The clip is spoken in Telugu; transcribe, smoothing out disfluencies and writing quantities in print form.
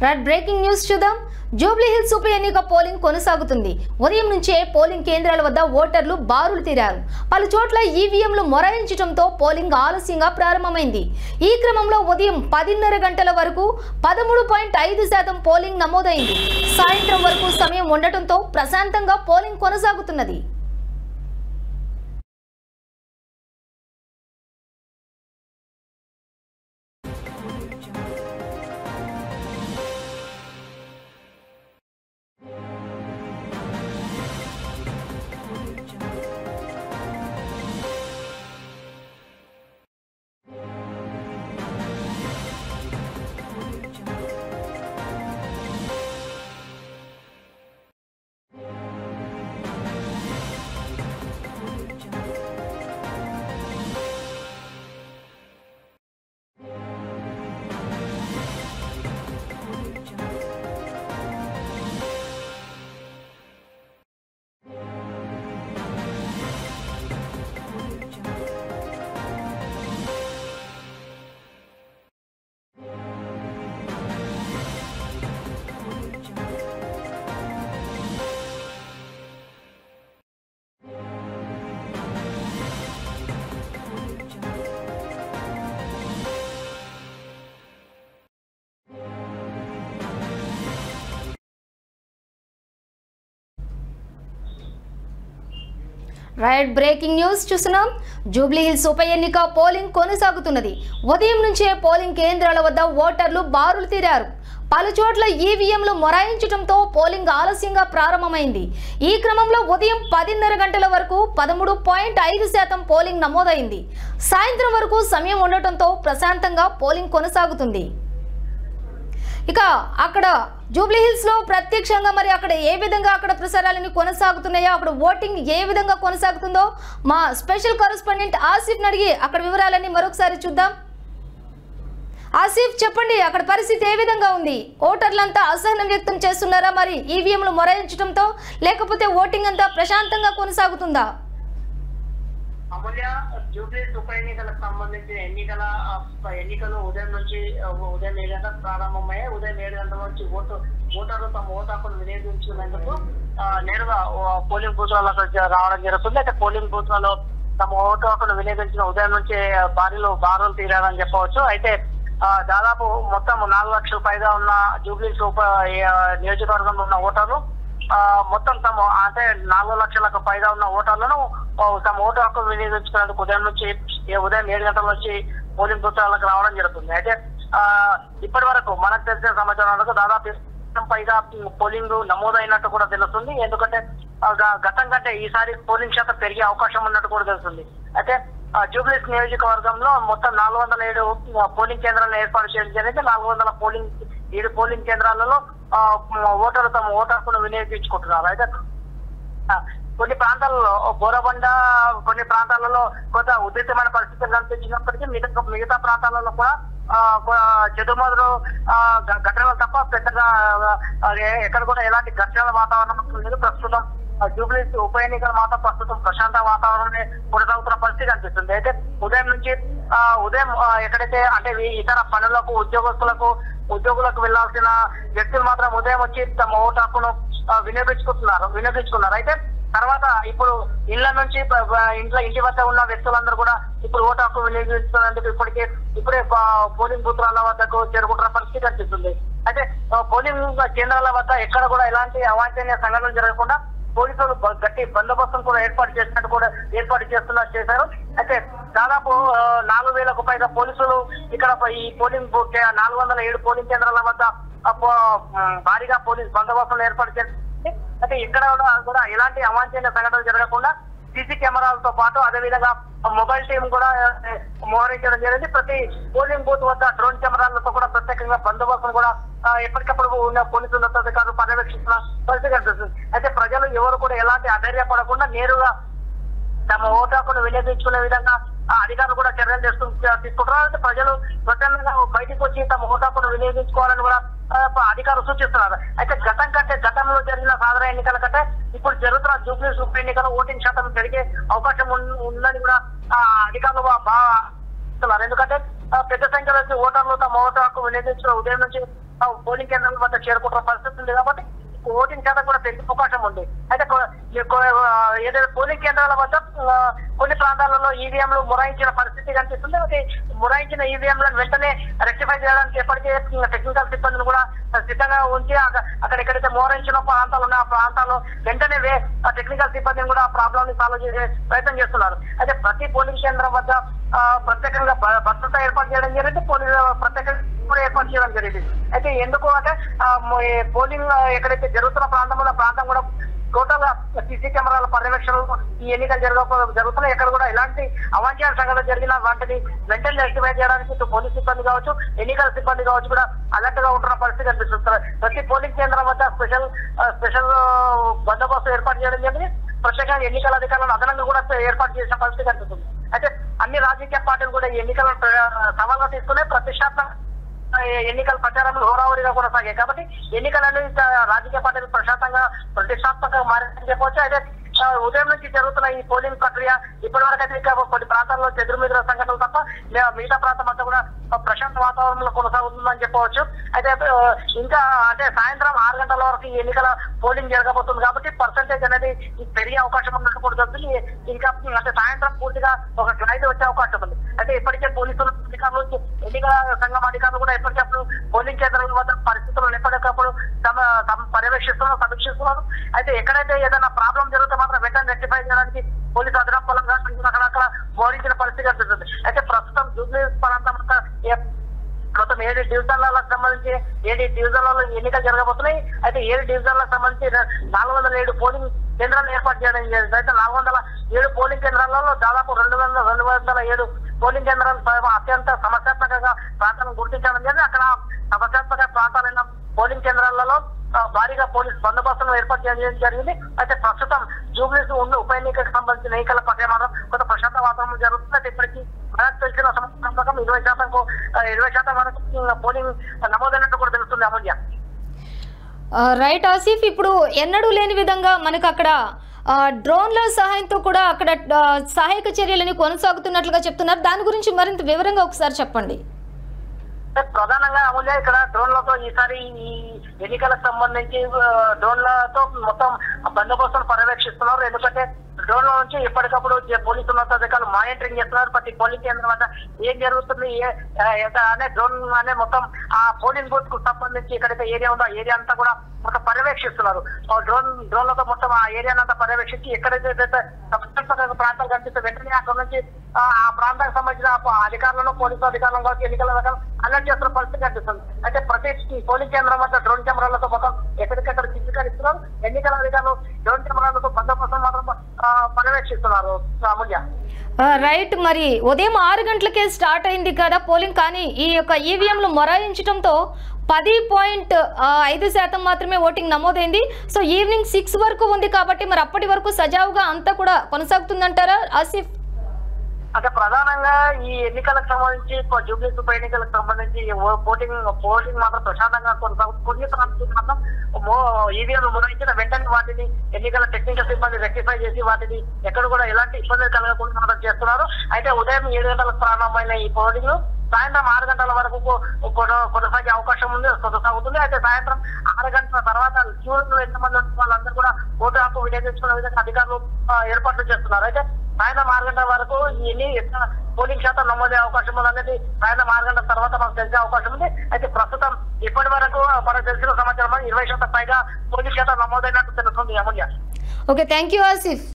రైట్ బ్రేకింగ్ న్యూస్ చూద్దాం. జూబ్లీ హిల్స్ ఉప ఎన్నిక పోలింగ్ కొనసాగుతుంది. ఉదయం నుంచే పోలింగ్ కేంద్రాల వద్ద ఓటర్లు బారులు తీరారు. పలు చోట్ల ఈవీఎంలు మొరాయించడంతో పోలింగ్ ఆలస్యంగా ప్రారంభమైంది. ఈ క్రమంలో ఉదయం 10:30 గంటల వరకు 13.5% పోలింగ్ నమోదైంది. సాయంత్రం వరకు సమయం ఉండటంతో ప్రశాంతంగా పోలింగ్ కొనసాగుతున్నది. రైట్ బ్రేకింగ్ న్యూస్ చూస్తున్నాం. జూబ్లీ హిల్స్ ఉప ఎన్నిక పోలింగ్ కొనసాగుతున్నది. ఉదయం నుంచే పోలింగ్ కేంద్రాల వద్ద ఓటర్లు బారులు తీరారు. పలు చోట్ల ఈవీఎంలు మొరాయించడంతో పోలింగ్ ఆలస్యంగా ప్రారంభమైంది. ఈ క్రమంలో ఉదయం 10:30 గంటల వరకు 13.5% పోలింగ్ నమోదైంది. సాయంత్రం వరకు సమయం ఉండటంతో ప్రశాంతంగా పోలింగ్ కొనసాగుతుంది. ఇక అక్కడ జూబ్లీ హిల్స్ లో ప్రత్యక్షంగా మరి అక్కడ ఏ విధంగా అక్కడ ప్రసారాలని కొనసాగుతున్నాయో, అక్కడ ఓటింగ్ ఏ విధంగా కొనసాగుతుందో మా స్పెషల్ కరెస్పాండెంట్ ఆసిఫ్ అడిగి అక్కడ వివరాలన్నీ మరొకసారి చూద్దాం. ఆసిఫ్ చెప్పండి, అక్కడ పరిస్థితి ఏ విధంగా ఉంది? ఓటర్లంతా అసహనం వ్యక్తం చేస్తున్నారా మరి ఈవీఎంలు మొరాయించడంతో, లేకపోతే ఓటింగ్ అంతా ప్రశాంతంగా కొనసాగుతుందా? అమూల్య, జూబ్లీ ఉప ఎన్నికలకు సంబంధించిన ఎన్నికలు ఉదయం 7 గంటలకు ప్రారంభమయ్యాయి. ఉదయం 7 గంటల నుంచి ఓటర్లు తమ ఓటు హక్కును వినియోగించుకునేందుకు నేరుగా పోలింగ్ బూత్లకు రావడం జరుగుతుంది. అయితే పోలింగ్ బూత్లలో తమ ఓటు హక్కును వినియోగించిన ఉదయం నుంచి బారులు తీరారని చెప్పవచ్చు. అయితే దాదాపు మొత్తం 4 లక్షల పైగా ఉన్న జూబ్లీ ఉప నియోజకవర్గంలో ఉన్న ఓటర్లు మొత్తం తమ అంటే 4 లక్షలకు పైగా ఉన్న ఓటర్లను తమ ఓటు హక్కు వినియోగించుకునేందుకు ఉదయం 7 గంటల నుంచి పోలింగ్ బూత్లకు రావడం జరుగుతుంది. అయితే ఇప్పటి వరకు మనకు తెలిసిన సమాచారం దాదాపు పైగా పోలింగ్ నమోదైనట్టు కూడా తెలుస్తుంది. ఎందుకంటే గతం కంటే ఈసారి పోలింగ్ శాతం పెరిగే అవకాశం ఉన్నట్టు కూడా తెలుస్తుంది. అయితే జూబ్లీస్ నియోజకవర్గంలో మొత్తం 407 పోలింగ్ కేంద్రాలను ఏర్పాటు చేయడం జరిగింది. 407 పోలింగ్ కేంద్రాలలో ఓటర్లు తమ ఓటు హక్కును వినియోగించుకుంటున్నారు. అయితే కొన్ని ప్రాంతాలలో బోరబండ, కొన్ని ప్రాంతాలలో కొంత ఉధృతమైన పరిస్థితులు కనిపించినప్పటికీ మిగతా ప్రాంతాలలో కూడా చెదుమదురు ఘటనలు తప్ప పెద్దగా ఎక్కడ కూడా ఎలాంటి ఘర్షణల వాతావరణం లేదు. ప్రస్తుతం జూబ్లీ ఉప ఎన్నికలు మాత్రం ప్రస్తుతం ప్రశాంత వాతావరణమే కొనసాగుతున్న పరిస్థితి కనిపిస్తుంది. అయితే ఉదయం ఎక్కడైతే అంటే ఇతర పనులకు ఉద్యోగులకు వెళ్లాల్సిన వ్యక్తులు మాత్రం ఉదయం వచ్చి తమ ఓటు హక్కును వినియోగించుకున్నారు. అయితే తర్వాత ఇప్పుడు ఇంటి వద్ద ఉన్న వ్యక్తులందరూ కూడా ఇప్పుడు ఓటు హక్కు వినియోగించుకునేందుకు ఇప్పుడే పోలింగ్ బూత్ల వద్దకు చేరుకుంటున్న పరిస్థితి కనిపిస్తుంది. అయితే పోలింగ్ కేంద్రాల వద్ద ఎక్కడ కూడా ఎలాంటి అవాంఛనీయ సంఘటనలు జరగకుండా పోలీసులు గట్టి బందోబస్తును కూడా ఏర్పాటు చేశారు. అయితే దాదాపు 4,000కు పైగా పోలీసులు ఇక్కడ ఈ పోలింగ్ 407 పోలింగ్ కేంద్రాల వద్ద భారీగా పోలీస్ బందోబస్తును ఏర్పాటు చేశారు. అయితే ఇక్కడ కూడా ఎలాంటి అవాంఛనీయ సంఘటనలు జరగకుండా సీసీ కెమెరాలతో పాటు అదేవిధంగా మొబైల్ టీం కూడా మోహరించడం జరిగింది. ప్రతి పోలింగ్ బూత్ వద్ద డ్రోన్ కెమెరాలతో కూడా ప్రత్యేకంగా బందోబస్తును కూడా ఎప్పటికప్పుడు ఉన్న పోలీసు ఉన్నతాధికారులు పర్యవేక్షిస్తున్న పరిస్థితి కనిపిస్తుంది. అయితే ప్రజలు ఎవరు కూడా ఎలాంటి అధైర్యపడకుండా నేరుగా తమ ఓటు హక్కును వినియోగించుకునే విధంగా అధికారులు కూడా చర్యలు తీసుకుంటున్నారు. అయితే ప్రజలు స్వచ్ఛందంగా బయటకు వచ్చి తమ ఓటు హక్కును వినియోగించుకోవాలని కూడా అధికారులు సూచిస్తున్నారు. అయితే గతంలో జరిగిన సాధారణ ఎన్నికల కంటే ఇప్పుడు జరుగుతున్న జూబ్లీ ఉప ఎన్నికల ఓటింగ్ శాతం పెరిగే అవకాశం ఉందని కూడా అధికారులు బాగా ఎందుకంటే పెద్ద సంఖ్యలో ఓటర్లు తమ ఓటు హక్కు వినియోగించుకున్న ఉదయం నుంచి పోలింగ్ కేంద్రాల వద్ద చేరుకుంటున్న పరిస్థితి ఉంది కాబట్టి ఓటింగ్ శాతం కూడా పెరిగే అవకాశం ఉంది. అయితే ఏదైతే పోలింగ్ కేంద్రాల వద్ద కొన్ని ప్రాంతాలలో ఈవీఎంలు మొరాయించిన పరిస్థితి కనిపిస్తుంది. అయితే మొరాయించిన ఈవీఎంలను వెంటనే రెక్టిఫై చేయడానికి ఎప్పటికే టెక్నికల్ సిబ్బందిని కూడా సిద్ధంగా ఉంచి అక్కడ ఎక్కడైతే మొరాయించిన ప్రాంతాలు ఉన్న ఆ ప్రాంతాల్లో వెంటనే టెక్నికల్ సిబ్బందిని కూడా ఆ ప్రాబ్లమ్ ని సాల్వ్ చేసే ప్రయత్నం చేస్తున్నారు. అయితే ప్రతి పోలింగ్ కేంద్రం వద్ద ప్రత్యేకంగా భద్రత ఏర్పాటు చేయడం జరిగింది, పోలీసు ప్రత్యేకంగా ఏర్పాటు చేయడం జరిగింది. అయితే ఎందుకు అంటే పోలింగ్ ఎక్కడైతే జరుగుతున్న ప్రాంతంలో ప్రాంతం కూడా టోటల్ గా సీసీ కెమెరాల పర్యవేక్షణ ఈ ఎన్నికలు జరుగుతున్నాయి. ఎక్కడ కూడా ఎలాంటి అవాంఛనీయ సంఘటన జరిగినా వాటిని వెంటనే రెక్టిఫై చేయడానికి ఇటు పోలీస్ సిబ్బంది కావచ్చు, ఎన్నికల సిబ్బంది కావచ్చు కూడా అలర్ట్ గా ఉంటున్న పరిస్థితి కనిపిస్తుంది. ప్రతి పోలింగ్ కేంద్రం వద్ద స్పెషల్ బందోబస్తు ఏర్పాటు చేయడం జరిగింది. ప్రత్యేకంగా ఎన్నికల అధికారులను అదనంగా కూడా ఏర్పాటు చేసిన పరిస్థితి కనిపిస్తుంది. అయితే అన్ని రాజకీయ పార్టీలు కూడా ఎన్నికలను సవాల్గా తీసుకునే ప్రతిష్టాత్మక ఎన్నికల ప్రచారంలో హోరావరిగా కొనసాగాయి. కాబట్టి ఎన్నికలను రాజకీయ పార్టీలు ప్రతిష్టాత్మకంగా మారని చెప్పవచ్చు. అయితే ఉదయం నుంచి జరుగుతున్న ఈ పోలింగ్ ప్రక్రియ ఇప్పటివరకు అయితే కొన్ని ప్రాంతాల్లో చెదురుమిదురు సంఘటనలు తప్ప మిగతా ప్రాంతం అంతా కూడా ప్రశాంత వాతావరణంలో కొనసాగుతుందని చెప్పవచ్చు. అయితే ఇంకా అంటే సాయంత్రం 6 గంటల వరకు ఈ ఎన్నికల పోలింగ్ జరగబోతుంది కాబట్టి పర్సంటేజ్ అనేది పెరిగే అవకాశం ఉన్నప్పుడు ఇంకా అంటే సాయంత్రం పూర్తిగా ఒక క్లారిటీ వచ్చే అవకాశం ఉంది. అయితే ఇప్పటికే పోలీసులు అధికారులు ఎన్నికల సంఘం అధికారులు కూడా ఎప్పటికప్పుడు పోలింగ్ కేంద్రాల వద్ద పరిస్థితులను ఎప్పటికప్పుడు పర్యవేక్షిస్తున్నారు, సమీక్షిస్తున్నారు. అయితే ఎక్కడైతే ఏదైనా ప్రాబ్లం జరిగితే మాత్రం వెంటనే రెక్టిఫై చేయడానికి పోలీసు అదనపు బలంగా అక్కడక్కడ మోహరించిన పరిస్థితి కనిపిస్తుంది. అయితే ప్రస్తుతం జూబ్లీ ప్రాంతం మొత్తం 7 డివిజన్లకు సంబంధించి 7 డివిజన్లలో ఎన్నికలు జరగబోతున్నాయి. అయితే 7 డివిజన్లకు సంబంధించి 407 పోలింగ్ కేంద్రాలు ఏర్పాటు చేయడం జరిగింది. అయితే 407 పోలింగ్ కేంద్రాలలో దాదాపు 207 పోలింగ్ కేంద్రాలు అత్యంత సమస్యాత్మకంగా ప్రాంతాలను గుర్తించడం జరిగింది. అక్కడ సమస్యాత్మక ప్రాంతాలైన పోలింగ్ కేంద్రాలలో భారీగా పోలీసు బందోబస్తును ఏర్పాటు చేయడం జరిగింది. అయితే ప్రస్తుతం జూబ్లీస్ ఉన్న ఉప ఎన్నికకు సంబంధించిన ఎన్నికల ప్రక్రియ మాత్రం కొంత ప్రశాంత వాతావరణం జరుగుతుంది. అయితే ఇప్పటికీ మనకు తెలిసిన సమాచారం 20% వరకు పోలింగ్ నమోదైనట్టు కూడా తెలుస్తుంది. అమూల్య రైట్ ఆసిఫ్, ఇప్పుడు ఎన్నడూ లేని విధంగా మనకు అక్కడ డ్రోన్ల సహాయంతో కూడా అక్కడ సహాయక చర్యలని కొనసాగుతున్నట్లుగా చెప్తున్నారు. దాని గురించి మరింత వివరంగా ఒకసారి చెప్పండి. ప్రధానంగా అమూల్య ఇక్కడ డ్రోన్లతో ఈసారి ఈ ఎన్నికలకు సంబంధించి డ్రోన్లతో మొత్తం బందోబస్తును పర్యవేక్షిస్తున్నారు. ఎందుకంటే డ్రోన్ల నుంచి ఎప్పటికప్పుడు పోలీసు ఉన్నతాధికారులు మానిటరింగ్ చేస్తున్నారు. ప్రతి పోలింగ్ కేంద్రం వద్ద ఏం జరుగుతుంది అనే డ్రోన్ అనే మొత్తం ఆ పోలింగ్ బూత్ కు సంబంధించి ఎక్కడైతే ఏరియా ఉందో ఆ ఏరియా అంతా కూడా మొత్తం పర్యవేక్షిస్తున్నారు. డ్రోన్లతో మొత్తం ఆ ఏరియాను అంతా పర్యవేక్షించి ఎక్కడైతే ప్రాంతాలు కనిపిస్తే వెంటనే అక్కడ నుంచి ఆ ప్రాంతానికి సంబంధించిన అధికారులను పోలీసు అధికారులను కావచ్చు ఎన్నికల అధికారులు అలర్ట్ చేస్తున్న పరిస్థితి కనిపిస్తుంది. అయితే ప్రతి పోలింగ్ కేంద్రం వద్ద డ్రోన్ కెమెరాలతో మొత్తం ఎక్కడికెక్కడ చిత్రీకరిస్తున్నారు. ఎన్నికల అధికారులు డ్రోన్ కెమెరాలతో బందోబస్తు మాత్రం పర్యవేక్షిస్తున్నారు. అమూల్య రైట్, మరి ఉదయం 6 గంటలకే స్టార్ట్ అయింది కదా పోలింగ్, కానీ ఈ యొక్క ఈవీఎంలు మొరాయించడంతో 10.5% మాత్రమే ఓటింగ్ నమోదైంది. సో ఈవినింగ్ 6 వరకు ఉంది కాబట్టి మరి అప్పటి వరకు సజావుగా అంతా కూడా కొనసాగుతుందంటారా ఆసిఫ్? అంటే ప్రధానంగా ఈ ఎన్నికలకు సంబంధించి జూబ్లీస్ ఉప ఎన్నికలకు సంబంధించి పోలింగ్ మాత్రం ప్రశాంతంగా కొనసాగుతుంది. కొన్ని ప్రాంతాలు మాత్రం ఈవీఎంలు మొదలైంచిన వెంటనే వాటిని ఎన్నికల టెక్నికల్ సిబ్బంది రెక్టిఫై చేసి వాటిని ఎక్కడ కూడా ఎలాంటి ఇబ్బందులు కలగకుండా మాత్రం చేస్తున్నారు. అయితే ఉదయం 7 గంటలకు ప్రారంభమైన ఈ పోలింగ్ సాయంత్రం 6 గంటల వరకు కొనసాగే అవకాశం కొనసాగుతుంది. అయితే సాయంత్రం 6 గంటల తర్వాత క్యూలో ఎంతమంది ఉంటే వాళ్ళందరూ కూడా ఓటు హక్కు వినియోగించుకునే విధంగా అధికారులు ఏర్పాట్లు చేస్తున్నారు. అయితే సాయంత్రం 6 గంటల వరకు ఎంత పోలింగ్ శాతం నమోదే అవకాశం ఉందనేది సాయంత్రం 6 గంటల తర్వాత మనకు తెలిసే అవకాశం ఉంది. అయితే ప్రస్తుతం ఇప్పటి వరకు మనకు తెలిసిన సమాచారం 20% పైగా పోలింగ్ శాతం నమోదైనట్టు తెలుస్తుంది. అమూల్య ఓకే, థ్యాంక్ యూ ఆసిఫ్.